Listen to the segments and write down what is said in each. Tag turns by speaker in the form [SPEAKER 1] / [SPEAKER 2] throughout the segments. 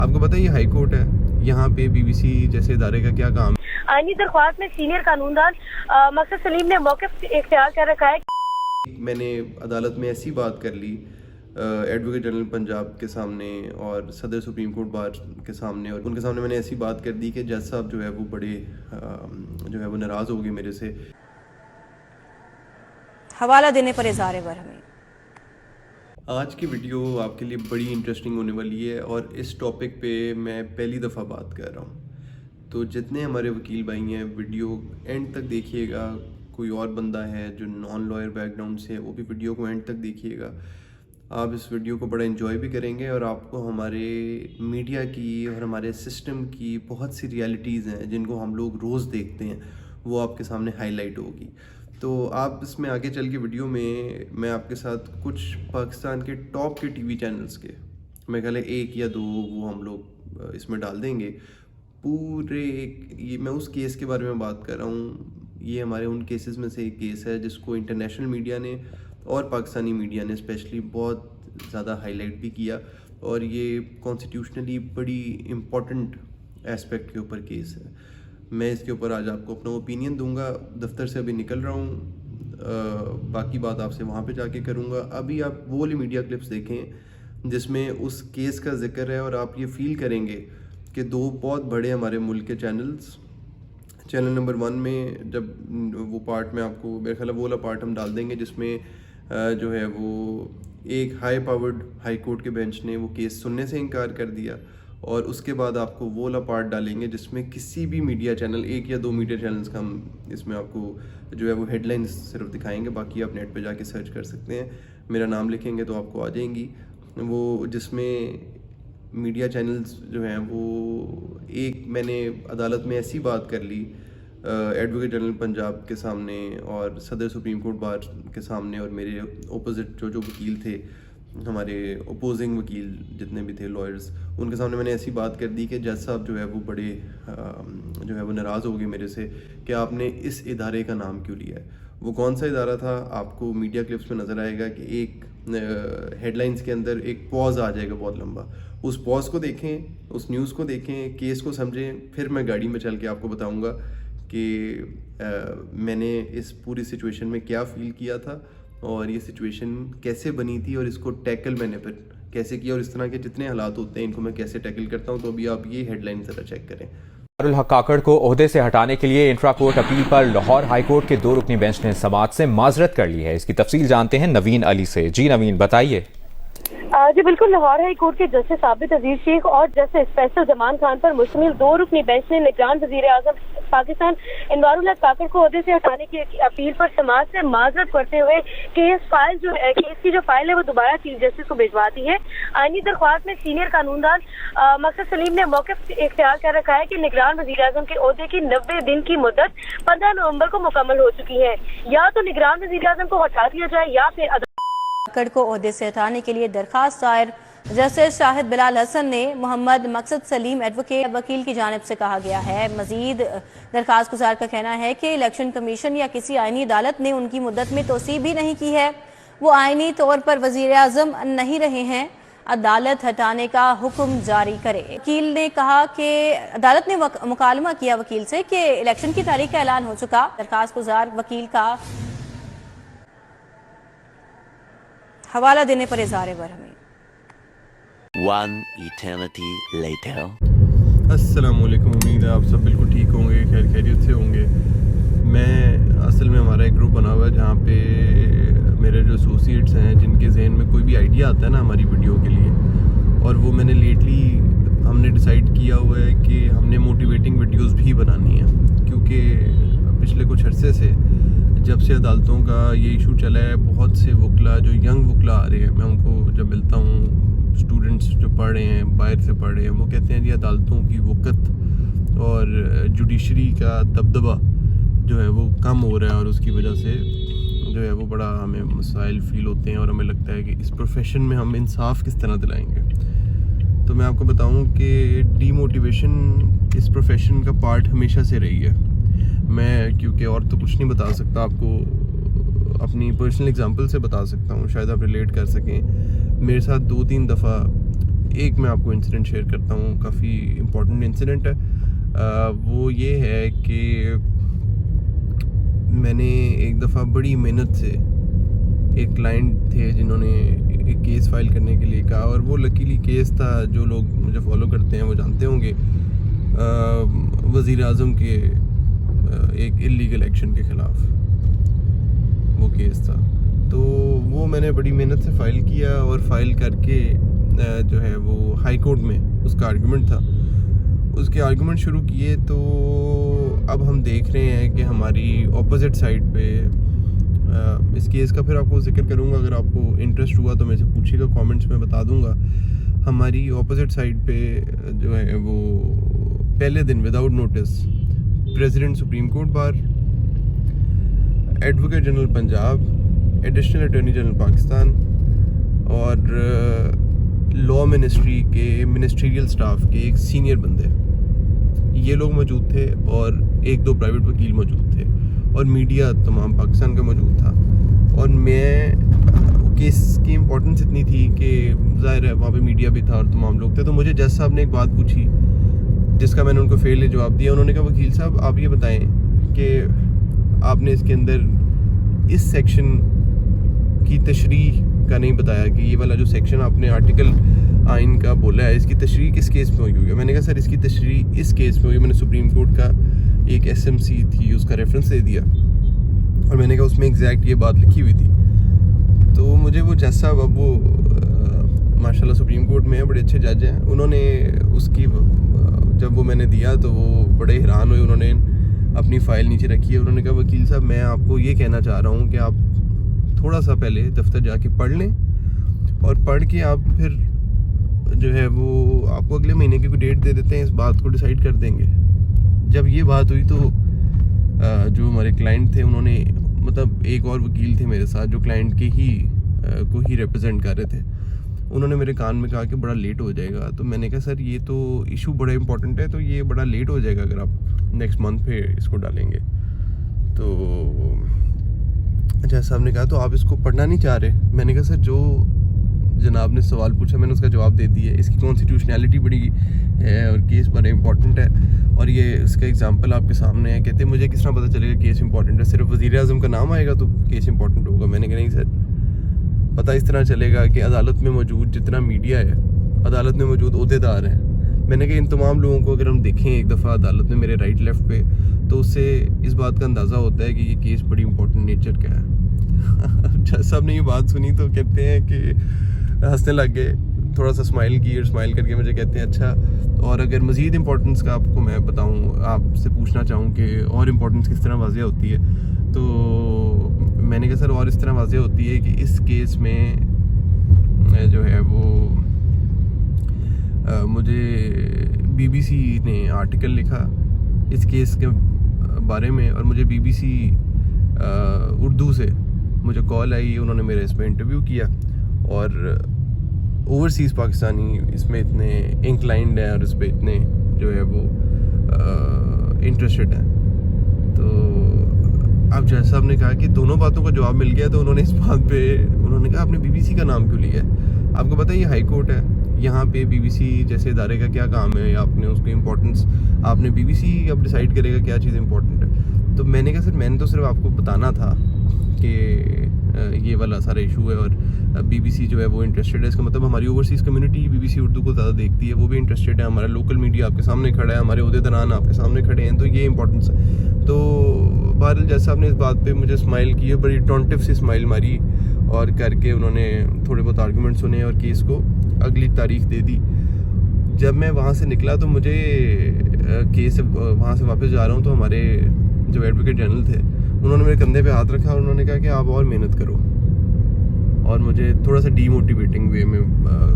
[SPEAKER 1] आपको पता है ये हाई कोर्ट है, यहाँ पे बीबीसी जैसे इदारे का क्या काम है।
[SPEAKER 2] आईनी दरख्वास्त में सीनियर कानूनदान मकसद सलीम ने मौक़िफ़ इख्तियार कर रखा है।
[SPEAKER 1] मैंने अदालत में ऐसी बात कर ली एडवोकेट जनरल पंजाब के सामने और सदर सुप्रीम कोर्ट बार के सामने, और उनके सामने मैंने ऐसी बात कर दी कि जज साहब जो है वो बड़े जो है वो नाराज़ हो गए मेरे से।
[SPEAKER 3] हवाला देने पर इज़हार बरहमी।
[SPEAKER 1] आज की वीडियो आपके लिए बड़ी इंटरेस्टिंग होने वाली है और इस टॉपिक पे मैं पहली दफ़ा बात कर रहा हूँ, तो जितने हमारे वकील भाई हैं वीडियो एंड तक देखिएगा। कोई और बंदा है जो नॉन लॉयर बैकग्राउंड से है, वो भी वीडियो को एंड तक देखिएगा। आप इस वीडियो को बड़ा एंजॉय भी करेंगे और आपको हमारे मीडिया की और हमारे सिस्टम की बहुत सी रियलिटीज़ हैं जिनको हम लोग रोज़ देखते हैं, वो आपके सामने हाईलाइट होगी। तो आप इसमें आगे चल के वीडियो में मैं आपके साथ कुछ पाकिस्तान के टॉप के टीवी चैनल्स के, मैं ख्याल है 1 या 2 वो हम लोग इसमें डाल देंगे। पूरे ये मैं उस केस के बारे में बात कर रहा हूँ। ये हमारे उन केसेस में से एक केस है जिसको इंटरनेशनल मीडिया ने और पाकिस्तानी मीडिया ने स्पेशली बहुत ज़्यादा हाईलाइट भी किया, और ये कॉन्स्टिट्यूशनली बड़ी इम्पॉर्टेंट एस्पेक्ट के ऊपर केस है। मैं इसके ऊपर आज आपको अपना ओपिनियन दूंगा। दफ्तर से अभी निकल रहा हूँ, बाकी बात आपसे वहाँ पे जाके करूँगा। अभी आप वो वाली मीडिया क्लिप्स देखें जिसमें उस केस का जिक्र है और आप ये फील करेंगे कि 2 बहुत बड़े हमारे मुल्क के चैनल्स, चैनल नंबर 1 में जब वो पार्ट में आपको मेरे ख्याल वो वाला पार्ट हम डाल देंगे जिसमें जो है वो एक हाई पावर्ड हाई कोर्ट के बेंच ने वो केस सुनने से इनकार कर दिया, और उसके बाद आपको वो वाला पार्ट डालेंगे जिसमें किसी भी मीडिया चैनल, 1 या 2 मीडिया चैनल्स का हम इसमें आपको जो है वो हेडलाइंस सिर्फ दिखाएंगे, बाकी आप नेट पे जाके सर्च कर सकते हैं। मेरा नाम लिखेंगे तो आपको आ जाएंगी वो, जिसमें मीडिया चैनल्स जो हैं वो एक मैंने अदालत में ऐसी बात कर ली एडवोकेट जनरल पंजाब के सामने और सदर सुप्रीम कोर्ट बार के सामने, और मेरे ओपोजिट जो वकील थे, हमारे अपोजिंग वकील जितने भी थे लॉयर्स, उनके सामने मैंने ऐसी बात कर दी कि जज साहब जो है वो बड़े जो है वो नाराज़ हो गए मेरे से कि आपने इस इदारे का नाम क्यों लिया है। वो कौन सा इदारा था आपको मीडिया क्लिप्स में नज़र आएगा कि एक हेडलाइंस के अंदर एक पॉज आ जाएगा बहुत लंबा। उस पॉज को देखें, उस न्यूज़ को देखें, केस को समझें, फिर मैं गाड़ी में चल के आपको बताऊँगा कि मैंने इस पूरी सिचुएशन में क्या फ़ील किया था और ये सिचुएशन कैसे बनी थी और इसको टैकल मैंने फिर कैसे किया, और इस तरह के जितने हालात होते हैं इनको मैं कैसे टैकल करता हूँ। तो अभी आप ये हेडलाइन ज़रा चेक करें।
[SPEAKER 4] अब्दुल हक काकड़ को ओहदे से हटाने के लिए इंट्रा कोर्ट अपील पर लाहौर हाई कोर्ट के 2 रुकनी बेंच ने समाअत से माजरत कर ली है। इसकी तफसील जानते हैं नवीन अली से। जी नवीन, बताइए।
[SPEAKER 2] जी बिल्कुल, लाहौर हाई कोर्ट के जस्टिस आबिद अजीज शेख और जस्टिस फैसल जमान खान पर मुश्तमिल 2 रुकनी बेंच ने निगरान वजीर आजम पाकिस्तान अब्दुल हक काकड़ को ओहदे से हटाने की अपील पर समाज से माजरत करते हुए केस की जो फाइल है वो दोबारा चीफ जस्टिस को भिजवा दी है। आईनी दरख्वास्त में सीनियर कानूनदान मकसद सलीम ने मौक़िफ़ इख्तियार कर रखा है कि निगरान वजीर आजम के ओहदे की 90 दिन की मुद्दत 15 नवंबर को मुकम्मल हो चुकी है। या तो निगरान वजीर आजम को हटा दिया जाए या फिर
[SPEAKER 3] काकड़ को ओहदे से हटाने के लिए दरखास्त दायर जस्टिस शाहिद बिलाल हसन ने मोहम्मद मकसद सलीम एडवोकेट वकील की जानिब से कहा गया है। मजीद दरखास्त गुजार का कहना है कि इलेक्शन कमीशन या किसी आईनी अदालत ने उनकी मुद्दत में तोसी भी नहीं की है, वो आईनी तौर पर वजीर आजम नहीं रहे हैं, अदालत हटाने का हुक्म जारी करे। वकील ने कहा कि अदालत ने मुकालमा किया वकील से कि इलेक्शन की तारीख का ऐलान हो चुका। दरखास्त गुजार वकील का हवाला देने पर इज़हार बरहमी।
[SPEAKER 5] One eternity later.
[SPEAKER 1] अस्सलामुअलैकुम, उम्मीद है आप सब बिल्कुल ठीक होंगे, खैर खैरियत से होंगे। मैं असल में हमारा एक ग्रुप बना हुआ है जहाँ पे मेरे जो एसोसिएट्स हैं जिनके जहन में कोई भी आइडिया आता है ना हमारी वीडियो के लिए, और वो मैंने लेटली हमने डिसाइड किया हुआ है कि हमने मोटिवेटिंग वीडियोस भी बनानी है, क्योंकि पिछले कुछ अरसे से जब से अदालतों का ये इशू चला है, बहुत से वकला जो यंग वकला आ रहे हैं, मैं उनको जब मिलता हूँ, स्टूडेंट्स जो पढ़ रहे हैं, बाहर से पढ़ रहे हैं, वो कहते हैं जी अदालतों की वक़्त और जुडिशरी का दबदबा जो है वो कम हो रहा है, और उसकी वजह से जो है वो बड़ा हमें मसाइल फ़ील होते हैं, और हमें लगता है कि इस प्रोफेशन में हम इंसाफ किस तरह दिलाएंगे। तो मैं आपको बताऊं कि डीमोटिवेशन इस प्रोफेशन का पार्ट हमेशा से रही है। मैं क्योंकि और तो कुछ नहीं बता सकता, आपको अपनी पर्सनल एग्जांपल से बता सकता हूँ, शायद आप रिलेट कर सकें। मेरे साथ 2-3 दफ़ा एक मैं आपको इंसिडेंट शेयर करता हूँ, काफ़ी इम्पोर्टेंट इंसिडेंट है। वो ये है कि मैंने एक दफ़ा बड़ी मेहनत से, एक क्लाइंट थे जिन्होंने एक केस फाइल करने के लिए कहा, और वो लकीली केस था, जो लोग मुझे फॉलो करते हैं वो जानते होंगे, वज़ीर आज़म के एक इलीगल एक्शन के ख़िलाफ़ वो केस था। तो वो मैंने बड़ी मेहनत से फ़ाइल किया, और फाइल करके जो है वो हाई कोर्ट में उसका आर्गूमेंट था, उसके आर्गूमेंट शुरू किए। तो अब हम देख रहे हैं कि हमारी ऑपोजिट साइड पे, इस केस का फिर आपको जिक्र करूँगा, अगर आपको इंटरेस्ट हुआ तो मेरे से पूछिएगा, कमेंट्स में बता दूँगा। हमारी ऑपोजिट साइड पे जो है वो पहले दिन without notice president supreme court bar, advocate general Punjab, additional attorney general Pakistan और लॉ मिनिस्ट्री के मिनिस्ट्रियल स्टाफ के एक सीनियर बंदे, ये लोग मौजूद थे, और एक दो प्राइवेट वकील मौजूद थे, और मीडिया तमाम पाकिस्तान का मौजूद था। और मैं, केस की इम्पोर्टेंस इतनी थी कि ज़ाहिर है वहाँ पे मीडिया भी था और तमाम लोग थे। तो मुझे जज साहब ने एक बात पूछी जिसका मैंने उनको फेल जवाब दिया। उन्होंने कहा, वकील साहब आप ये बताएं कि आपने इसके अंदर इस सेक्शन की तशरीह का नहीं बताया कि ये वाला जो सेक्शन आपने आर्टिकल आइन का बोला है, इसकी तशरीह किस केस में हुई है। मैंने कहा सर इसकी तशरीह इस केस में हुई। मैंने सुप्रीम कोर्ट का एक SMC थी उसका रेफरेंस दे दिया, और मैंने कहा उसमें एग्जैक्ट ये बात लिखी हुई थी। तो मुझे वो जज साहब, अब वो माशाल्लाह सुप्रीम कोर्ट में है, बड़े अच्छे जज हैं, उन्होंने उसकी जब वो मैंने दिया तो वो बड़े हैरान हुए। उन्होंने अपनी फ़ाइल नीचे रखी है। उन्होंने कहा, वकील साहब मैं आपको ये कहना चाह रहा हूँ कि आप थोड़ा सा पहले दफ्तर जाके पढ़ लें, और पढ़ के आप फिर जो है वो आपको अगले महीने की कोई डेट दे देते हैं, इस बात को डिसाइड कर देंगे। जब ये बात हुई तो जो हमारे क्लाइंट थे, उन्होंने, मतलब एक और वकील थे मेरे साथ जो क्लाइंट के ही को ही रिप्रेजेंट कर रहे थे, उन्होंने मेरे कान में कहा कि बड़ा लेट हो जाएगा। तो मैंने कहा सर ये तो इशू बड़ा इंपॉर्टेंट है, तो ये बड़ा लेट हो जाएगा अगर आप नेक्स्ट मंथ पे इसको डालेंगे। तो जज साहब ने कहा, तो आप इसको पढ़ना नहीं चाह रहे? मैंने कहा सर जो जनाब ने सवाल पूछा मैंने उसका जवाब दे दिया। इसकी कॉन्स्टिट्यूशनैलिटी बड़ी है और केस बड़ा इंपॉर्टेंट है, और ये इसका एग्जांपल आपके सामने है। कहते मुझे किस तरह पता चलेगा केस इंपॉर्टेंट है? सिर्फ वज़ीर आज़म का नाम आएगा तो केस इंपॉर्टेंट होगा? मैंने कहा नहीं सर, पता इस तरह चलेगा कि अदालत में मौजूद जितना मीडिया है, अदालत में मौजूद ओहदेदार हैं, मैंने कहा इन तमाम लोगों को अगर हम देखें एक दफ़ा अदालत में मेरे राइट लेफ़्ट पे, तो उससे इस बात का अंदाज़ा होता है कि ये केस बड़ी इंपॉर्टेंट नेचर का है। जज साहब ने ये बात सुनी तो कहते हैं कि हंसने लग गए, थोड़ा सा स्माइल की, और स्माइल करके मुझे कहते हैं अच्छा, और अगर मज़ीद इंपॉर्टेंस का आपको मैं बताऊं, आपसे पूछना चाहूँ कि और इम्पोर्टेंस किस तरह वाज़ेह होती है, तो मैंने कहा सर और इस तरह वाज़ेह होती है कि इस केस में जो है वो मुझे BBC ने आर्टिकल लिखा इस केस के बारे में, और मुझे BBC उर्दू से मुझे कॉल आई, उन्होंने मेरा इस पर इंटरव्यू किया, और ओवरसीज़ पाकिस्तानी इसमें इतने इंक्लाइंड हैं और इस पर इतने जो है वो इंटरेस्टेड हैं। तो अब जज साहब ने कहा कि दोनों बातों का जवाब मिल गया, तो उन्होंने इस बात पे उन्होंने कहा आपने BBC का नाम क्यों लिया है? आपको पता है ये हाई कोर्ट है, यहाँ पे BBC जैसे इदारे का क्या काम है, या आपने उसकी इम्पोर्टेंस, आपने BBC अब डिसाइड करेगा क्या चीज़ इंपॉर्टेंट है। तो मैंने कहा सर मैंने तो सिर्फ आपको बताना था कि ये वाला सारा इशू है, और BBC जो है वो इंटरेस्टेड है। इसका मतलब हमारी ओवरसीज़ कम्युनिटी BBC उर्दू को ज़्यादा देखती है, वो भी इंटरेस्टेड है। हमारा लोकल मीडिया आपके सामने खड़ा है, हमारे ओहदेदारान आपके सामने खड़े हैं, तो ये इंपॉर्टेंस है। तो बहरहाल जज साहब ने इस बात पे मुझे स्माइल की, बड़ी टॉन्टिव सी स्माइल मारी, और करके उन्होंने थोड़े बहुत आर्गूमेंट सुने और केस को अगली तारीख दे दी। जब मैं वहाँ से निकला तो मुझे केस वहाँ से वापस जा रहा हूँ, तो हमारे जो एडवोकेट जनरल थे उन्होंने मेरे कंधे पे हाथ रखा और उन्होंने कहा कि आप और मेहनत करो, और मुझे थोड़ा सा डीमोटिवेटिंग वे में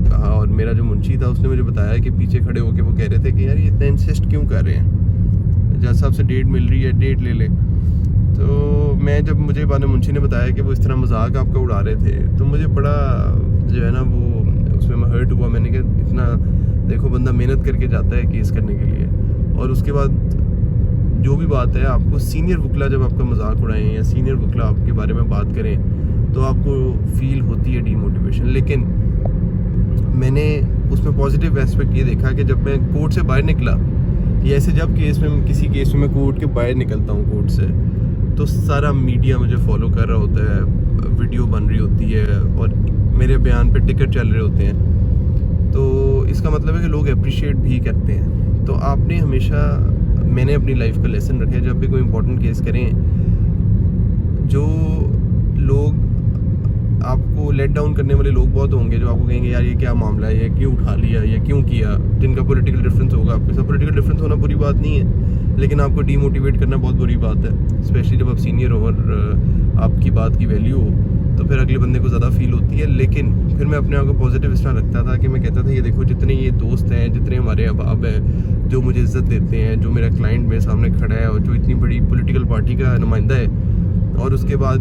[SPEAKER 1] कहा। और मेरा जो मुंशी था उसने मुझे बताया कि पीछे खड़े होकर वो कह रहे थे कि यार ये इतना इंसिस्ट क्यों कर रहे हैं, जज साहब से डेट मिल रही है, डेट ले ले। तो मैं जब मुझे बाद में मुंशी ने बताया कि वो इस तरह मजाक आपका उड़ा रहे थे, तो मुझे बड़ा जो है ना वो उसमें मैं हर्ट हुआ। मैंने कहा इतना देखो बंदा मेहनत करके जाता है केस करने के लिए, और उसके बाद जो भी बात है, आपको सीनियर वकला जब आपका मजाक उड़ाएं या सीनियर वकला आपके बारे में बात करें तो आपको फील होती है डीमोटिवेशन। लेकिन मैंने उसमें पॉजिटिव एस्पेक्ट ये देखा कि जब मैं कोर्ट से बाहर निकला, या ऐसे जब किसी केस में मैं कोर्ट के बाहर निकलता हूँ कोर्ट से, तो सारा मीडिया मुझे फॉलो कर रहा होता है, वीडियो बन रही होती है और मेरे बयान पे टिकट चल रहे होते हैं। तो इसका मतलब है कि लोग अप्रिशिएट भी करते हैं। तो आपने हमेशा, मैंने अपनी लाइफ का लेसन रखा है, जब भी कोई इंपॉर्टेंट केस करें, जो लोग आपको लेट डाउन करने वाले लोग बहुत होंगे जो आपको कहेंगे यार ये क्या मामला है, ये क्यों उठा लिया, ये क्यों किया, जिनका पॉलिटिकल डिफरेंस होगा। आपके साथ पॉलिटिकल डिफरेंस होना बुरी बात नहीं है, लेकिन आपको डीमोटिवेट करना बहुत बुरी बात है, स्पेशली जब आप सीनियर हो और आपकी बात की वैल्यू हो, तो फिर अगले बंदे को ज़्यादा फील होती है। लेकिन फिर मैं अपने आप को पॉजिटिव इस तरह रखता था कि मैं कहता था ये देखो जितने ये दोस्त हैं, जितने हमारे अहबाब हैं जो मुझे इज़्ज़त देते हैं, जो मेरा क्लाइंट मेरे सामने खड़ा है और जो इतनी बड़ी पॉलिटिकल पार्टी का नुमाइंदा है, और उसके बाद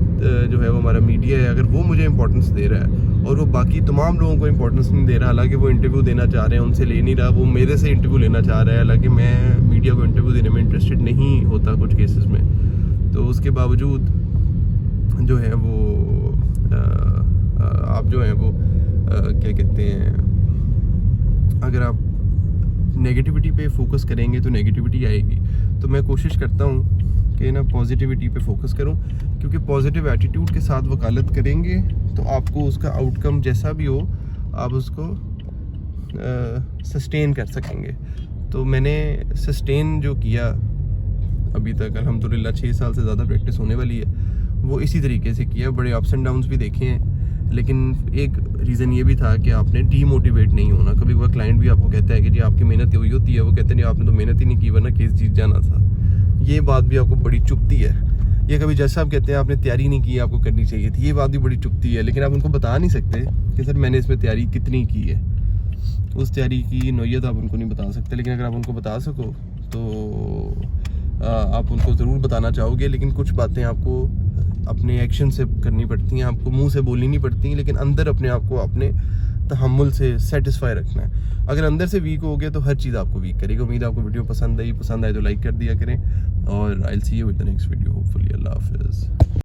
[SPEAKER 1] जो है वो हमारा मीडिया है, अगर वो मुझे इंपॉर्टेंस दे रहा है और वो बाकी तमाम लोगों को इंपॉर्टेंस नहीं दे रहा, हालांकि वो इंटरव्यू देना चाह रहे हैं, उनसे ले नहीं रहा, वो मेरे से इंटरव्यू लेना चाह रहा है, हालांकि मैं मीडिया को इंटरव्यू देने में इंटरेस्टेड नहीं होता कुछ केसेस में, तो उसके बावजूद जो है वो आप जो है वो क्या कहते हैं, अगर आप नेगेटिविटी पे फोकस करेंगे तो नेगेटिविटी आएगी। तो मैं कोशिश करता हूँ कि ना पॉजिटिविटी पे फोकस करूं, क्योंकि पॉजिटिव एटीट्यूड के साथ वकालत करेंगे तो आपको उसका आउटकम जैसा भी हो आप उसको सस्टेन कर सकेंगे। तो मैंने सस्टेन जो किया अभी तक अल्हम्दुलिल्लाह 6 साल से ज़्यादा प्रैक्टिस होने वाली है, वो इसी तरीके से किया। बड़े अप्स एंड डाउन्स भी देखे हैं, लेकिन एक रीज़न ये भी था कि आपने डीमोटिवेट नहीं होना। कभी कभार क्लाइंट भी आपको कहता है कि जी आपकी मेहनत हुई होती है, वो कहते नहीं आपने तो मेहनत ही नहीं की वरना केस जीत जाना था। ये बात भी आपको बड़ी चुभती है। ये कभी जज साहब कहते हैं आपने तैयारी नहीं की, आपको करनी चाहिए थी, ये बात भी बड़ी चुभती है। लेकिन आप उनको बता नहीं सकते कि सर मैंने इसमें तैयारी कितनी की है, उस तैयारी की नौयत आप उनको नहीं बता सकते। लेकिन अगर आप उनको बता सको तो आप उनको ज़रूर बताना चाहोगे। लेकिन कुछ बातें आपको अपने एक्शन से करनी पड़ती हैं, आपको मुंह से बोलनी नहीं पड़ती, लेकिन अंदर अपने आप को अपने तहम्मुल से सेटिस्फाई रखना है। अगर अंदर से वीक हो गए तो हर चीज़ आपको वीक करेगी। उम्मीद है आपको वीडियो पसंद आए तो लाइक कर दिया करें, और I will see you with the next video hopefully. अल्लाह हाफिज़।